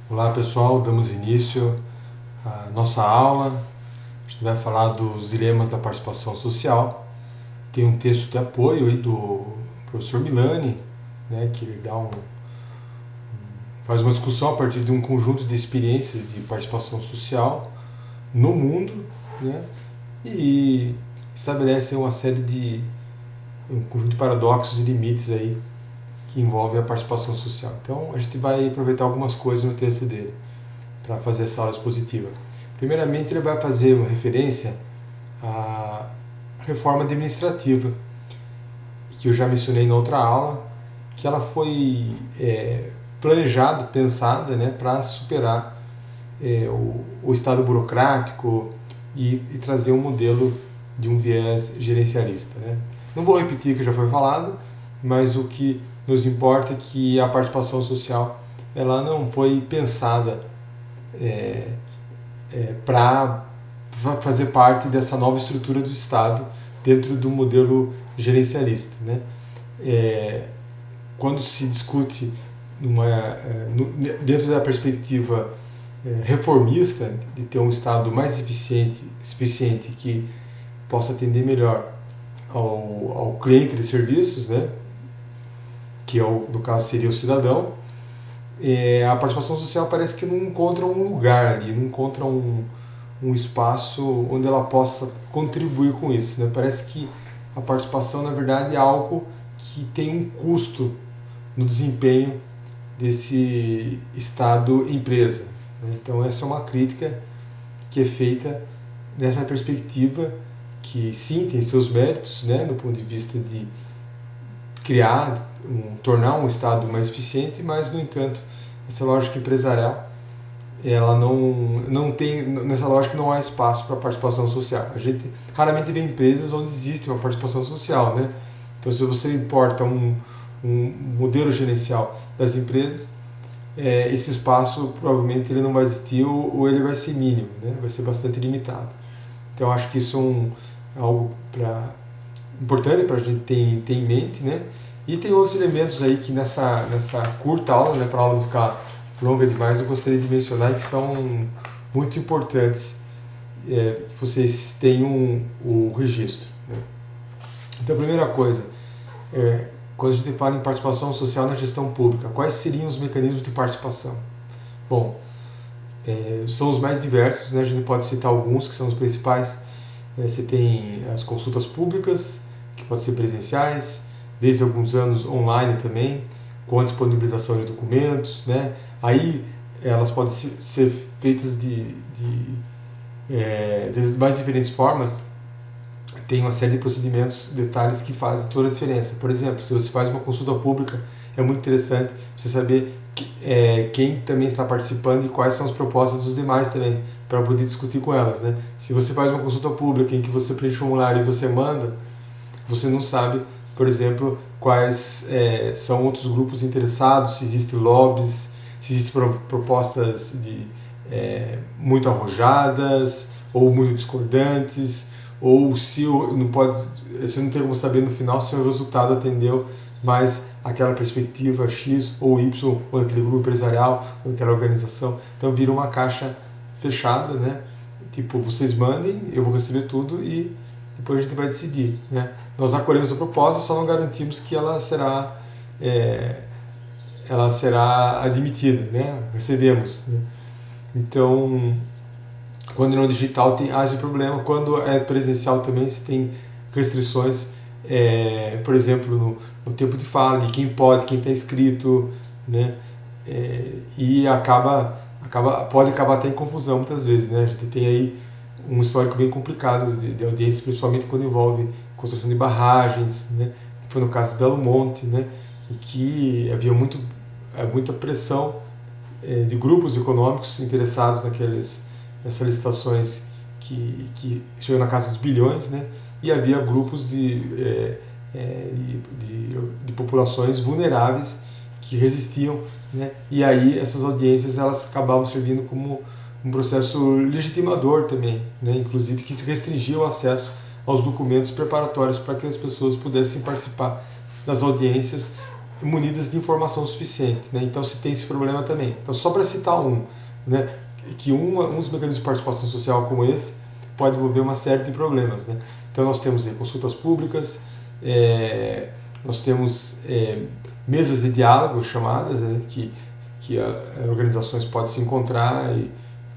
Olá pessoal, damos início à nossa aula. A gente vai falar dos dilemas da participação social. Tem um texto de apoio aí do professor Milani, né, que ele faz uma discussão a partir de um conjunto de experiências de participação social no mundo, né, e estabelece uma série de um conjunto de paradoxos e limites aí que envolve a participação social. Então a gente vai aproveitar algumas coisas no texto dele para fazer essa aula expositiva. Primeiramente, ele vai fazer uma referência à reforma administrativa, que eu já mencionei na outra aula, que ela foi planejada, pensada, né, para superar o Estado burocrático e trazer um modelo de um viés gerencialista, né. Não vou repetir o que já foi falado, mas o que nos importa é que a participação social ela não foi pensada para fazer parte dessa nova estrutura do Estado dentro do modelo gerencialista, né? Quando se discute dentro da perspectiva reformista de ter um Estado mais eficiente que possa atender melhor ao cliente de serviços, né? Que no caso seria o cidadão, a participação social parece que não encontra um lugar ali, não encontra um espaço onde ela possa contribuir com isso, né? Parece que a participação, na verdade, é algo que tem um custo no desempenho desse Estado-empresa, né? Então essa é uma crítica que é feita nessa perspectiva que sim tem seus méritos, né, do ponto de vista de criar, tornar um Estado mais eficiente, mas, no entanto, essa lógica empresarial, ela não tem, nessa lógica não há espaço para participação social. A gente raramente vê empresas onde existe uma participação social, né? Então, se você importa um modelo gerencial das empresas, esse espaço provavelmente ele não vai existir ou ele vai ser mínimo, né? Vai ser bastante limitado. Então, acho que isso é algo importante para a gente ter em mente, né? E tem outros elementos aí que nessa curta aula, né, para a aula não ficar longa demais, eu gostaria de mencionar que são muito importantes, que vocês tenham o registro, né? Então, a primeira coisa, quando a gente fala em participação social na gestão pública, quais seriam os mecanismos de participação? Bom, são os mais diversos, né? A gente pode citar alguns que são os principais. Você tem as consultas públicas, que podem ser presenciais, desde alguns anos online também, com a disponibilização de documentos, né? Aí elas podem ser feitas de mais diferentes formas. Tem uma série de procedimentos, detalhes que fazem toda a diferença. Por exemplo, se você faz uma consulta pública, é muito interessante você saber quem também está participando e quais são as propostas dos demais também, para poder discutir com elas, né? Se você faz uma consulta pública em que você preenche o formulário e você manda, você não sabe, por exemplo, quais são outros grupos interessados, se existem lobbies, se existem propostas muito arrojadas ou muito discordantes, ou se você não tem como saber no final se o resultado atendeu mais aquela perspectiva X ou Y, ou aquele grupo empresarial, ou aquela organização. Então vira uma caixa fechada, né? Tipo, vocês mandem, eu vou receber tudo e depois a gente vai decidir, né? Nós acolhemos a proposta, só não garantimos que ela será admitida, né? Recebemos, né? Então, quando não é digital tem esse problema, quando é presencial também você tem restrições, por exemplo, no tempo de fala, de quem pode, quem está inscrito, né? E pode acabar até em confusão muitas vezes, né? A gente tem aí um histórico bem complicado de audiência, principalmente quando envolve construção de barragens, né? Foi no caso de Belo Monte, né? E que havia muita pressão de grupos econômicos interessados nessas licitações que chegam na casa dos bilhões, né? E havia grupos de populações vulneráveis que resistiam, né? E aí essas audiências elas acabavam servindo como um processo legitimador também, né? Inclusive que se restringia o acesso aos documentos preparatórios para que as pessoas pudessem participar das audiências munidas de informação suficiente, né? Então se tem esse problema também. Então só para citar né, que uns mecanismos de participação social como esse pode envolver uma série de problemas, né? Então nós temos consultas públicas, nós temos mesas de diálogo chamadas, né, que organizações podem se encontrar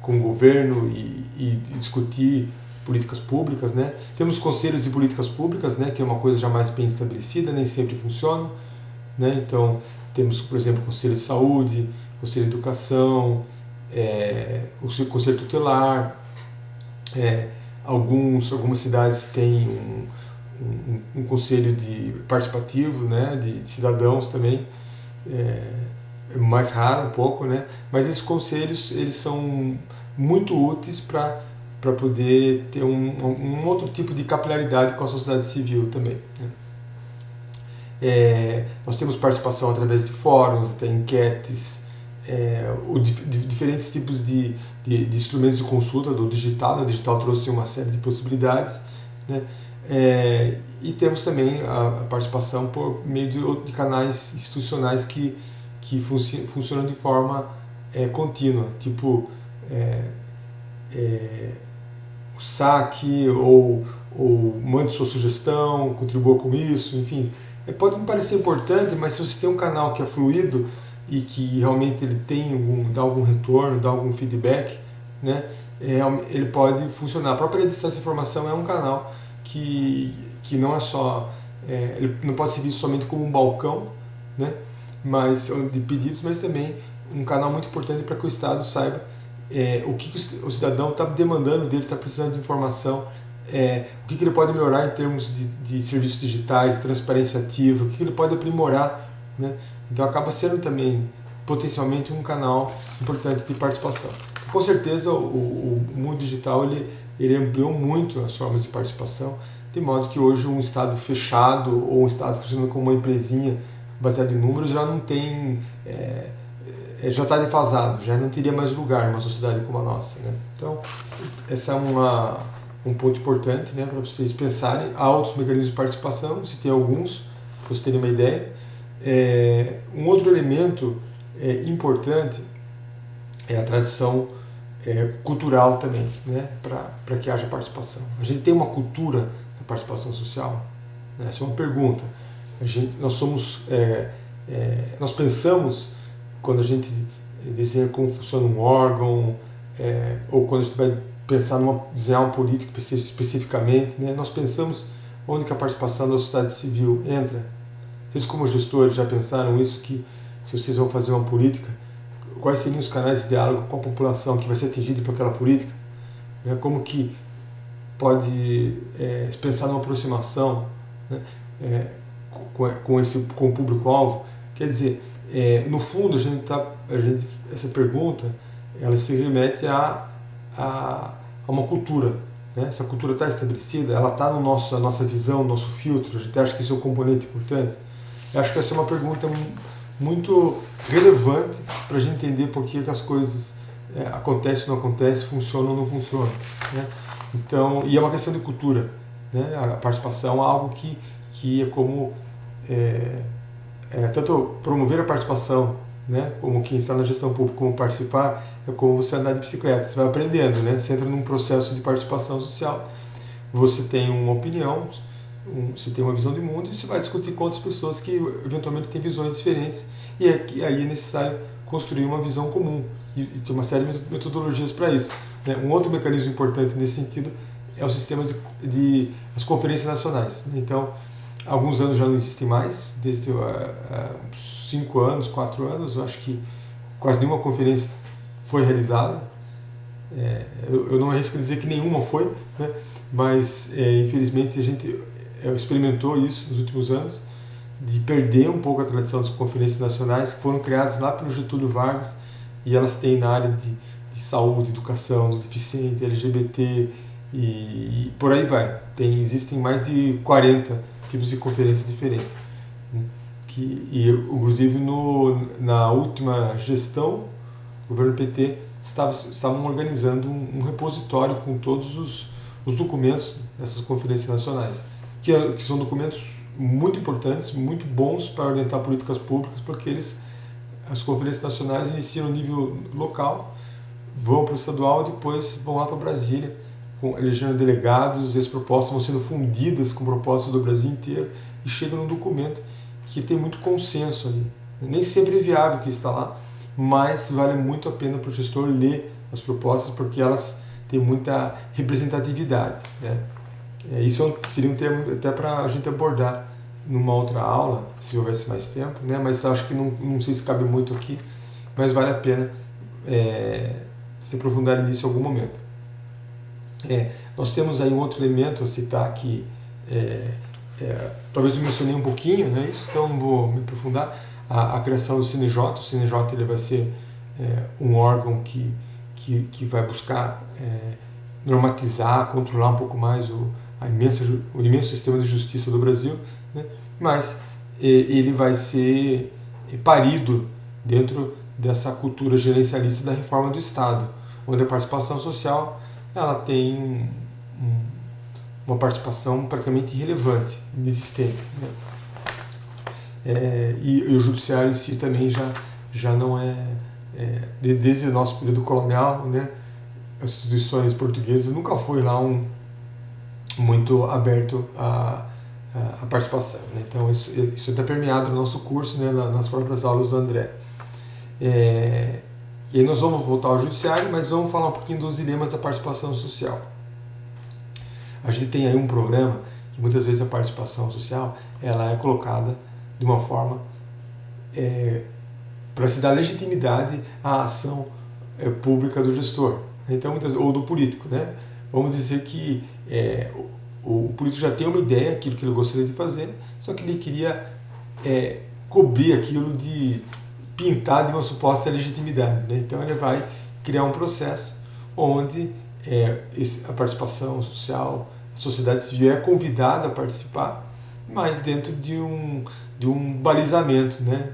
com o governo e discutir políticas públicas, né? Temos conselhos de políticas públicas, né, que é uma coisa já mais bem estabelecida, nem sempre funciona, né? Então temos, por exemplo, conselho de saúde, conselho de educação, o conselho tutelar, algumas cidades têm um conselho participativo, né, de cidadãos também, é mais raro um pouco, né? Mas esses conselhos eles são muito úteis para poder ter um outro tipo de capilaridade com a sociedade civil também, né? Nós temos participação através de fóruns, até enquetes, diferentes tipos de instrumentos de consulta do digital. O digital trouxe uma série de possibilidades, né? E temos também a participação por meio de canais institucionais que funcionam de forma contínua, tipo o saque ou mande sua sugestão, contribua com isso, enfim. Pode me parecer importante, mas se você tem um canal que é fluido e que realmente ele dá algum retorno, dá algum feedback, né, ele pode funcionar. A própria edição dessa informação é um canal que não é só, ele não pode servir somente como um balcão, né, de pedidos, mas também um canal muito importante para que o Estado saiba o que o cidadão está demandando dele, está precisando de informação, o que ele pode melhorar em termos de serviços digitais, de transparência ativa, o que ele pode aprimorar, né? Então acaba sendo também potencialmente um canal importante de participação. Então, com certeza o mundo digital ele ampliou muito as formas de participação, de modo que hoje um Estado fechado ou um Estado funcionando como uma empresinha baseado em números já não tem, já está defasado, já não teria mais lugar numa sociedade como a nossa, né? Então essa é um ponto importante, né, para vocês pensarem. Há outros mecanismos de participação, se tem alguns, para vocês terem uma ideia. Um outro elemento importante é a tradição cultural também, né, para que haja participação. A gente tem uma cultura da participação social, né? Essa é uma pergunta. Nós pensamos, quando a gente desenha como funciona um órgão, ou quando a gente vai pensar desenhar uma política especificamente, né, nós pensamos onde que a participação da sociedade civil entra. Vocês, como gestores, já pensaram isso, que se vocês vão fazer uma política, quais seriam os canais de diálogo com a população que vai ser atingida por aquela política? Né? Como que pode pensar numa aproximação, né, com o público-alvo? Quer dizer, no fundo, essa pergunta ela se remete a uma cultura, né? Essa cultura está estabelecida, ela está na nossa visão, no nosso filtro, a gente acha que isso é um componente importante. Eu acho que essa é uma pergunta muito relevante para a gente entender por que as coisas acontecem ou não acontecem, funcionam ou não funcionam, né? Então, e é uma questão de cultura, né? A participação é algo que é como tanto promover a participação, né, como quem está na gestão pública, como participar, é como você andar de bicicleta, você vai aprendendo, né? Você entra num processo de participação social, você tem uma opinião, você tem uma visão de mundo e você vai discutir com outras pessoas que eventualmente têm visões diferentes, e aí é necessário construir uma visão comum e ter uma série de metodologias para isso, né? Um outro mecanismo importante nesse sentido é o sistema as conferências nacionais. Então, há alguns anos já não existem mais, desde 5 anos, 4 anos, eu acho que quase nenhuma conferência foi realizada. Eu não arrisco dizer que nenhuma foi, né? Mas infelizmente a gente experimentou isso nos últimos anos, de perder um pouco a tradição das conferências nacionais, que foram criadas lá pelo Getúlio Vargas, e elas têm na área de saúde, educação, do deficiente, LGBT e por aí vai. Existem mais de 40 tipos de conferências diferentes. Inclusive na última gestão, o governo PT estavam organizando um repositório com todos os documentos dessas conferências nacionais, que são documentos muito importantes, muito bons para orientar políticas públicas, porque as conferências nacionais iniciam no nível local, vão para o estadual e depois vão lá para Brasília, elegendo delegados, e as propostas vão sendo fundidas com propostas do Brasil inteiro e chegam num documento que tem muito consenso ali. Nem sempre é viável que está lá, mas vale muito a pena para o gestor ler as propostas, porque elas têm muita representatividade, né? Isso seria um tema até para a gente abordar numa outra aula, se houvesse mais tempo, né? Mas acho que não sei se cabe muito aqui, mas vale a pena se aprofundar nisso em algum momento. Nós temos aí um outro elemento a citar que talvez eu mencionei um pouquinho, né, isso, então não vou me aprofundar, a criação do CNJ. O CNJ ele vai ser um órgão que vai buscar normatizar, controlar um pouco mais o imenso sistema de justiça do Brasil, né, mas ele vai ser parido dentro dessa cultura gerencialista da reforma do Estado, onde a participação social ela tem uma participação praticamente irrelevante, inexistente, né? E o judiciário em si também já não desde o nosso período colonial, né, as instituições portuguesas nunca foi lá muito aberto à participação, né? Então isso está permeado no nosso curso, né, nas próprias aulas do André. E aí nós vamos voltar ao judiciário, mas vamos falar um pouquinho dos dilemas da participação social. A gente tem aí um problema que muitas vezes a participação social ela é colocada de uma forma para se dar legitimidade à ação pública do gestor, então ou do político, né? Vamos dizer que o político já tem uma ideia, aquilo que ele gostaria de fazer, só que ele queria cobrir aquilo de pintar de uma suposta legitimidade, né? Então ele vai criar um processo onde a participação social, a sociedade civil é convidada a participar, mas dentro de um balizamento, né?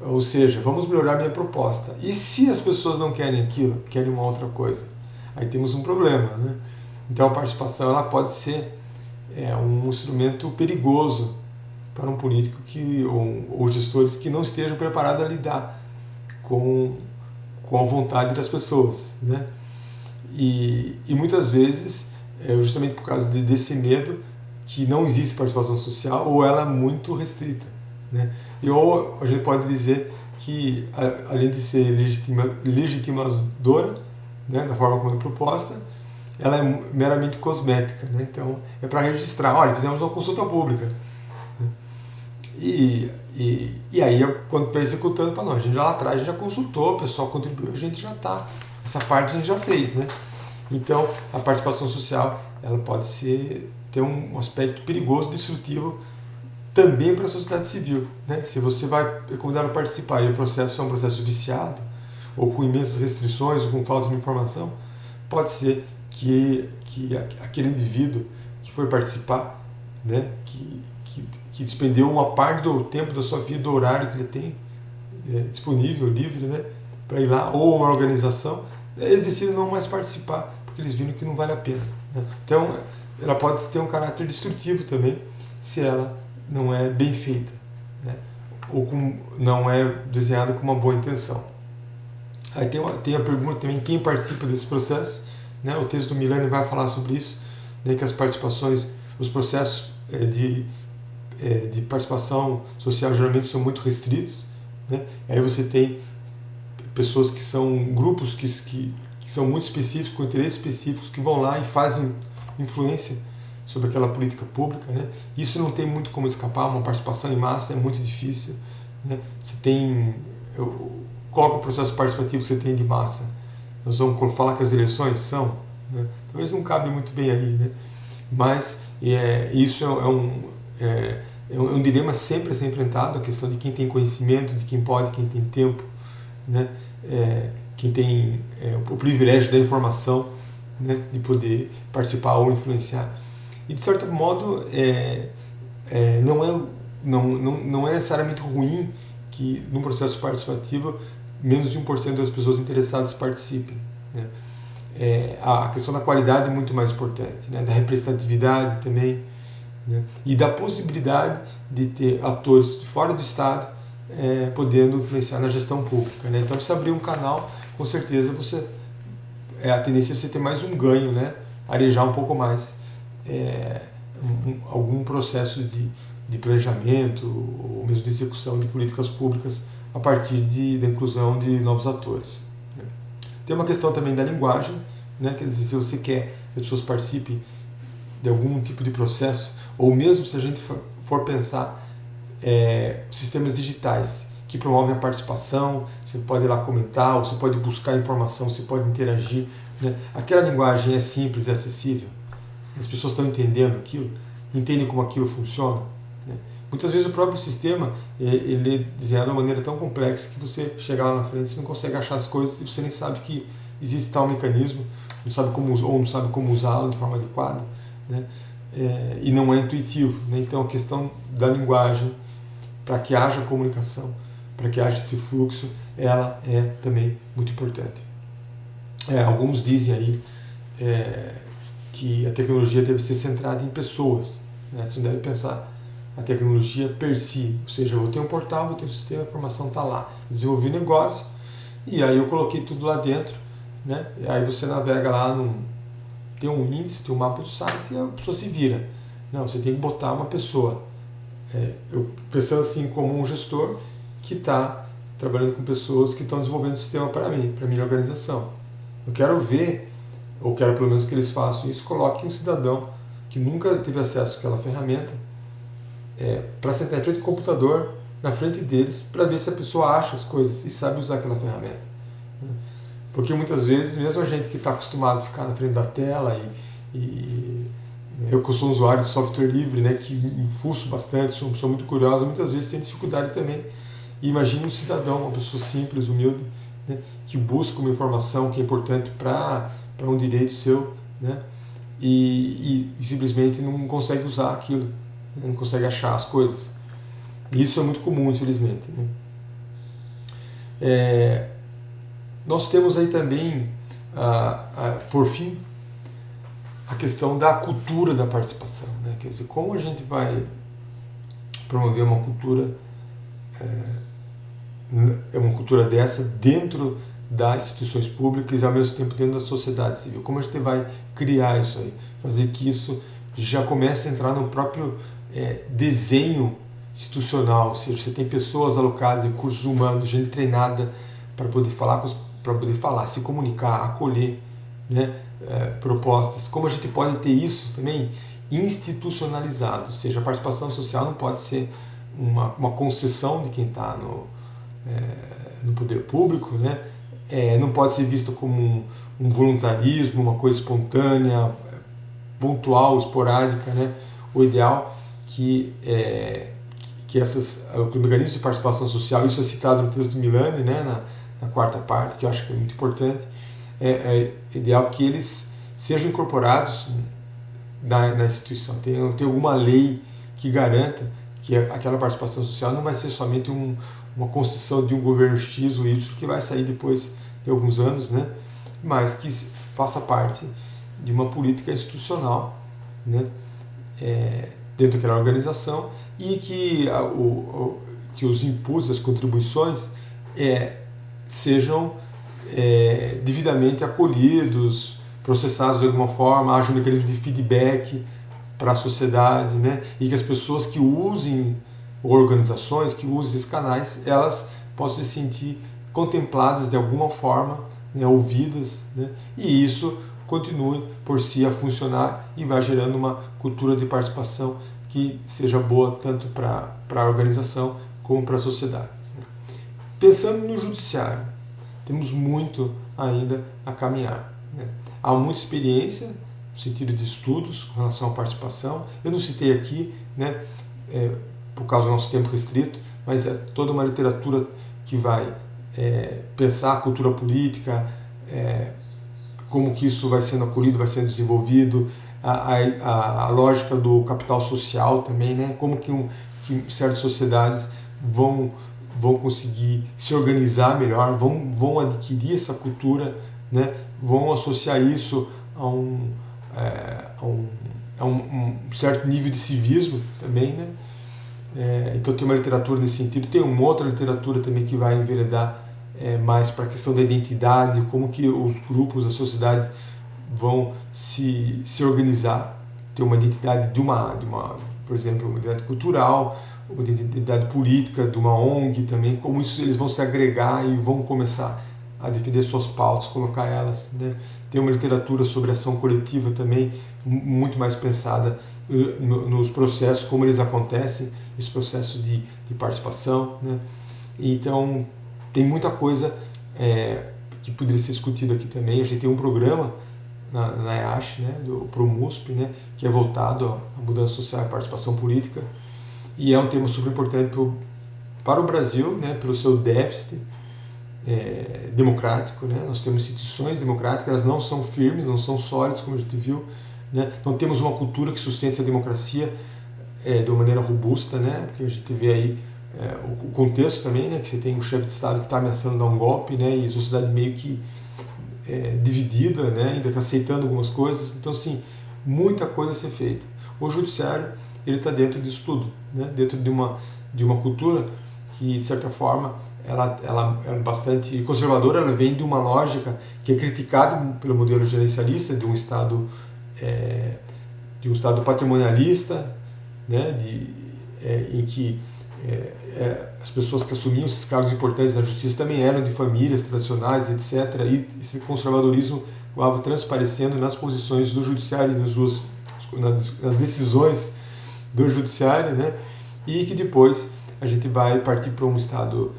Ou seja, vamos melhorar minha proposta. E se as pessoas não querem aquilo, querem uma outra coisa? Aí temos um problema, né? Então a participação ela pode ser um instrumento perigoso para um político ou gestores que não estejam preparados a lidar com a vontade das pessoas, né? E muitas vezes, justamente por causa desse medo, que não existe participação social ou ela é muito restrita, né? Ou a gente pode dizer que, além de ser legitimadora, né, da forma como é proposta, ela é meramente cosmética, né? Então é para registrar, olha, fizemos uma consulta pública, né? E aí quando está executando, fala, não, a gente já lá atrás a gente já consultou, o pessoal contribuiu, a gente já está, essa parte a gente já fez, né? Então a participação social ela pode ter um aspecto perigoso, destrutivo também para a sociedade civil, né? Se você vai convidar a participar e o processo é um processo viciado, ou com imensas restrições, ou com falta de informação, pode ser que aquele indivíduo que foi participar, né, que despendeu uma parte do tempo da sua vida, do horário que ele tem disponível, livre, né, para ir lá, ou uma organização, eles decidem não mais participar, porque eles viram que não vale a pena, né? Então, ela pode ter um caráter destrutivo também, se ela não é bem feita, né, ou não é desenhada com uma boa intenção. Aí tem a pergunta também, quem participa desse processo, né? O texto do Milani vai falar sobre isso, né, que as participações, os processos de participação social geralmente são muito restritos, né? Aí você tem pessoas que são grupos que são muito específicos, com interesses específicos, que vão lá e fazem influência sobre aquela política pública, né? Isso não tem muito como escapar, uma participação em massa é muito difícil, né? Você tem qual é o processo participativo que você tem de massa? Nós vamos falar que as eleições são, né? Talvez não cabe muito bem aí, né? Mas isso é um dilema sempre a ser enfrentado, a questão de quem tem conhecimento, de quem pode, quem tem tempo, né? Quem tem o privilégio da informação, né? De poder participar ou influenciar. E de certo modo não é necessariamente ruim que num processo participativo menos de 1% das pessoas interessadas participem, né? A questão da qualidade é muito mais importante, né? Da representatividade também, né? E da possibilidade de ter atores de fora do Estado podendo influenciar na gestão pública, né? Então, se abrir um canal, com certeza a tendência é você ter mais um ganho, né? Arejar um pouco mais algum processo de planejamento ou mesmo de execução de políticas públicas a partir da inclusão de novos atores, né? Tem uma questão também da linguagem, né? Quer dizer, se você quer que as pessoas participem de algum tipo de processo, ou mesmo se a gente for pensar sistemas digitais que promovem a participação, você pode ir lá comentar, você pode buscar informação, você pode interagir, né? Aquela linguagem é simples e acessível, as pessoas estão entendendo aquilo, entendem como aquilo funciona, né? Muitas vezes o próprio sistema ele é desenhado de uma maneira tão complexa que você chega lá na frente, você não consegue achar as coisas e você nem sabe que existe tal mecanismo, não sabe como usá-lo de forma adequada, né? E não é intuitivo, né? Então a questão da linguagem, para que haja comunicação, para que haja esse fluxo, ela é também muito importante. Alguns dizem aí que a tecnologia deve ser centrada em pessoas, né? Você não deve pensar a tecnologia per si, ou seja, eu tenho um portal, eu tenho um sistema, a informação está lá, eu desenvolvi um negócio e aí eu coloquei tudo lá dentro, né? E aí você navega lá, tem um índice, tem um mapa do site e a pessoa se vira. Não, você tem que botar uma pessoa. Eu pensando assim como um gestor que está trabalhando com pessoas que estão desenvolvendo o sistema para mim, para a minha organização. Eu quero ver, ou quero pelo menos que eles façam isso, coloquem um cidadão que nunca teve acesso àquela ferramenta para sentar em frente do computador, na frente deles, para ver se a pessoa acha as coisas e sabe usar aquela ferramenta. Porque muitas vezes, mesmo a gente que está acostumado a ficar na frente da tela e eu que sou um usuário de software livre, né, que me fuço bastante, sou uma pessoa muito curiosa, muitas vezes tem dificuldade também. E imagine um cidadão, uma pessoa simples, humilde, né, que busca uma informação que é importante para um direito seu, né, e simplesmente não consegue usar aquilo, né, não consegue achar as coisas. E isso é muito comum, infelizmente, né. Nós temos aí também, por fim, a questão da cultura da participação, né? Quer dizer, como a gente vai promover uma cultura dessa dentro das instituições públicas e ao mesmo tempo dentro da sociedade civil? Como a gente vai criar isso aí? Fazer que isso já comece a entrar no próprio desenho institucional, ou seja, você tem pessoas alocadas, recursos humanos, gente treinada para poder falar, se comunicar, acolher, né, propostas. Como a gente pode ter isso também institucionalizado, ou seja, a participação social não pode ser uma concessão de quem está no poder público, né? Não pode ser vista como um voluntarismo, uma coisa espontânea, pontual, esporádica, né? O ideal que o mecanismo de participação social, isso é citado no texto de Milani, né, na quarta parte, que eu acho que é muito importante, é ideal que eles sejam incorporados na instituição. Tem alguma lei que garanta que aquela participação social não vai ser somente uma concessão de um governo X ou Y que vai sair depois de alguns anos, né, mas que faça parte de uma política institucional, né, dentro daquela organização, e que os inputs, as contribuições sejam devidamente acolhidos, processados de alguma forma, haja um mecanismo de feedback para a sociedade, né? E que as pessoas que usem, ou organizações que usem esses canais, elas possam se sentir contempladas de alguma forma, né, ouvidas, né? E isso continue por si a funcionar e vai gerando uma cultura de participação que seja boa tanto para a organização como para a sociedade. Pensando no judiciário, temos muito ainda a caminhar, né? Há muita experiência no sentido de estudos com relação à participação. Eu não citei aqui, né, por causa do nosso tempo restrito, mas é toda uma literatura que vai pensar a cultura política, como que isso vai sendo acolhido, vai sendo desenvolvido, a lógica do capital social também, né? Como que certas sociedades vão conseguir se organizar melhor, vão adquirir essa cultura, né? Vão associar isso a a um certo nível de civismo também, né? Então tem uma literatura nesse sentido. Tem uma outra literatura também que vai enveredar mais para a questão da identidade, como que os grupos, a sociedade vão se organizar, ter uma identidade de uma, por exemplo, uma identidade cultural, uma identidade política, de uma ONG também, como isso eles vão se agregar e vão começar a defender suas pautas, colocar elas, né? Tem uma literatura sobre ação coletiva também, muito mais pensada nos processos, como eles acontecem, esse processo de participação, né? Então, tem muita coisa que poderia ser discutida aqui também. A gente tem um programa na EASH, né, do ProMUSP, né, que é voltado à mudança social e participação política, e é um tema super importante para o Brasil, né, pelo seu déficit democrático, né? Nós temos instituições democráticas, elas não são firmes, não são sólidas, como a gente viu, né? Não temos uma cultura que sustente essa democracia de uma maneira robusta, né? Porque a gente vê aí o contexto também, né? Que você tem um chefe de Estado que está ameaçando dar um golpe, né? E a sociedade meio que dividida, né? Ainda aceitando algumas coisas. Então, assim, muita coisa a ser feita. O judiciário, ele está dentro disso tudo, né? Dentro de uma cultura que, de certa forma, ela é bastante conservadora. Ela vem de uma lógica que é criticada pelo modelo gerencialista de um Estado patrimonialista, né? Em que as pessoas que assumiam esses cargos importantes na justiça também eram de famílias tradicionais, etc. E esse conservadorismo acabava transparecendo nas posições do judiciário, nas decisões do judiciário, né? E que depois a gente vai partir para um Estado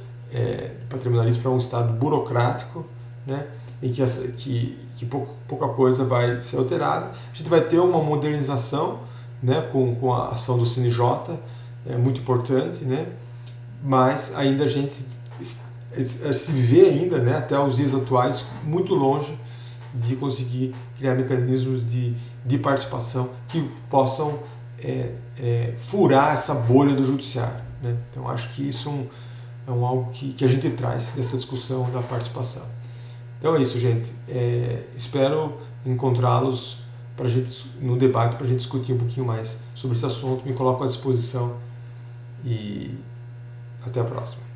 patrimonialista, para um Estado burocrático, né? Em que pouca coisa vai ser alterada. A gente vai ter uma modernização, né? Com a ação do CNJ, muito importante, né? Mas ainda a gente se vê ainda, né, até os dias atuais, muito longe de conseguir criar mecanismos de participação que possam furar essa bolha do judiciário, né? Então acho que isso é algo que a gente traz dessa discussão da participação. Então é isso, gente. Espero encontrá-los no debate para a gente discutir um pouquinho mais sobre esse assunto. Me coloco à disposição e até a próxima.